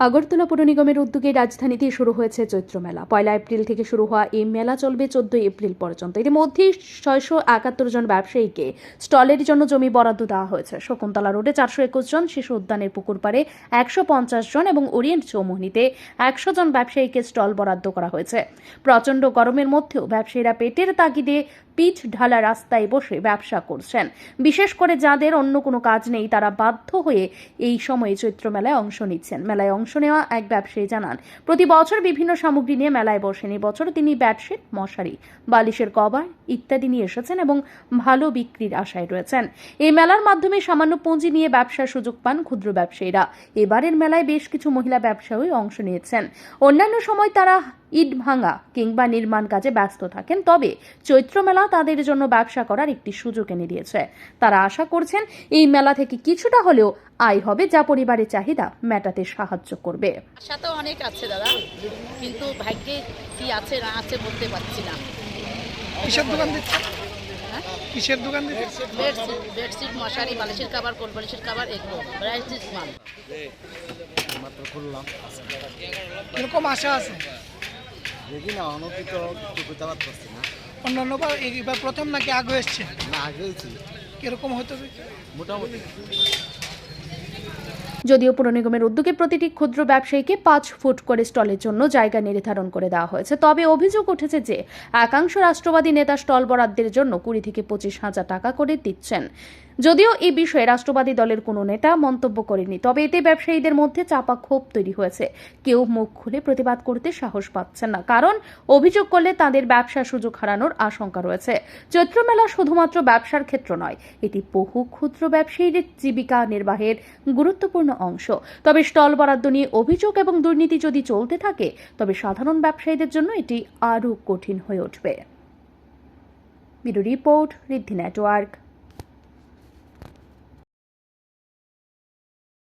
আগরতলা পৌর নিগমের উদ্যোগে রাজধানীতে শুরু হয়েছে চৈত্র মেলা। 1 এপ্রিল থেকে শুরু হওয়া এই মেলা চলবে 14 এপ্রিল পর্যন্ত। ইতিমধ্যে 671 জন ব্যবসায়ীকে স্টলের জন্য জমি বরাদ্দ দেওয়া হয়েছে। শকুন্তলা রোডে 421 জন, শিশু উদ্যানের পুকুরপাড়ে 150 জন এবং ওরিয়েন্ট চৌমুহনীতে 100 জন ব্যবসায়ীকে স্টল বরাদ্দ করা হয়েছে। প্রচণ্ড গরমের মধ্যেও ব্যবসায়ীরা পেটের তাগিদে পিচ ঢালা রাস্তায় বসে ব্যবসা করছেন। বিশেষ করে যাদের অন্য কোনো কাজ নেই তারা বাধ্য হয়ে এই সময়ে চৈত্র মেলায় অংশ নিচ্ছেন। মেলায় অংশ নেওয়া এক ব্যবসায়ী জানান, প্রতি বছর বিভিন্ন সামগ্রী নিয়ে মেলায় বসেন। এই বছর তিনি বেডশিট, মশারি, বালিশের কভার ইত্যাদি নিয়ে এসেছেন এবং ভালো বিক্রির আশায় রয়েছেন। এই মেলার মাধ্যমে সামান্য পুঁজি নিয়ে ব্যবসার সুযোগ পান ক্ষুদ্র ব্যবসায়ীরা। এবারের মেলায় বেশ কিছু মহিলা ব্যবসায়ী অংশ নিয়েছেন। অন্যান্য সময় তারা ইট ভাঙা কিংবা নির্মাণ কাজে ব্যস্ত থাকেন, তবে চৈত্র মেলা তাদের জন্য ব্যবসা করার একটি সুযোগ এনে দিয়েছে। তারা আশা করছেন এই মেলা থেকে কিছুটা হলেও আয় হবে, যা পরিবারের চাহিদা মেটাতে সাহায্য করবে। আশা তো অনেক আছে দাদা, কিন্তু ভাগ্যে কি আছে না আছে বলতে পারছি না। কিসের দোকান দিচ্ছে? কিসের দোকান দিচ্ছে? বেডশিট, মশারি, বালিশের কভার, কোল বালিশের কভার, এগুলো ভ্যারাইটিস মাল। মাত্র খুললাম। এরকম আশা আছে? দেখি না, অনতিত কিছু চালাতে পারছি না। অন্যান্য বার এবার প্রথম নাকি আগে এসছে? না, আগেইছি কিরকম হতে হবে? মোটামুটি। যদিও পৌর নিগমের উদ্যোগে প্রতিটি ক্ষুদ্র ব্যবসায়ীকে 5 ফুট করে স্টলের জন্য জায়গা নির্ধারণ করে দেওয়া হয়েছে, তবে অভিযোগ উঠেছে যে একাংশ রাষ্ট্রবাদী নেতা স্টল বরাদ্দের জন্য 20 থেকে 25 হাজার টাকা করে দিচ্ছেন। যদিও এই বিষয়ে রাষ্ট্রবাদী দলের কোনো নেতা মন্তব্য করেনি, তবে এতে ব্যবসায়ীদের মধ্যে চাপা ক্ষোভ তৈরি হয়েছে। কেউ মুখ খুলে প্রতিবাদ করতে সাহস পাচ্ছেন না, কারণ অভিযোগ করলে তাদের ব্যবসার সুযোগ হারানোর আশঙ্কা রয়েছে। চৈত্র মেলা শুধুমাত্র ব্যবসার ক্ষেত্র নয়, এটি বহু ক্ষুদ্র ব্যবসায়ীদের জীবিকা নির্বাহের গুরুত্বপূর্ণ অংশ। তবে স্টল বরাদ্দ নিয়ে অভিযোগ এবং দুর্নীতি যদি চলতে থাকে, তবে সাধারণ ব্যবসায়ীদের জন্য এটি আরও কঠিন হয়ে উঠবে। ব্যুরো রিপোর্ট, ঋদ্ধি নেটওয়ার্ক।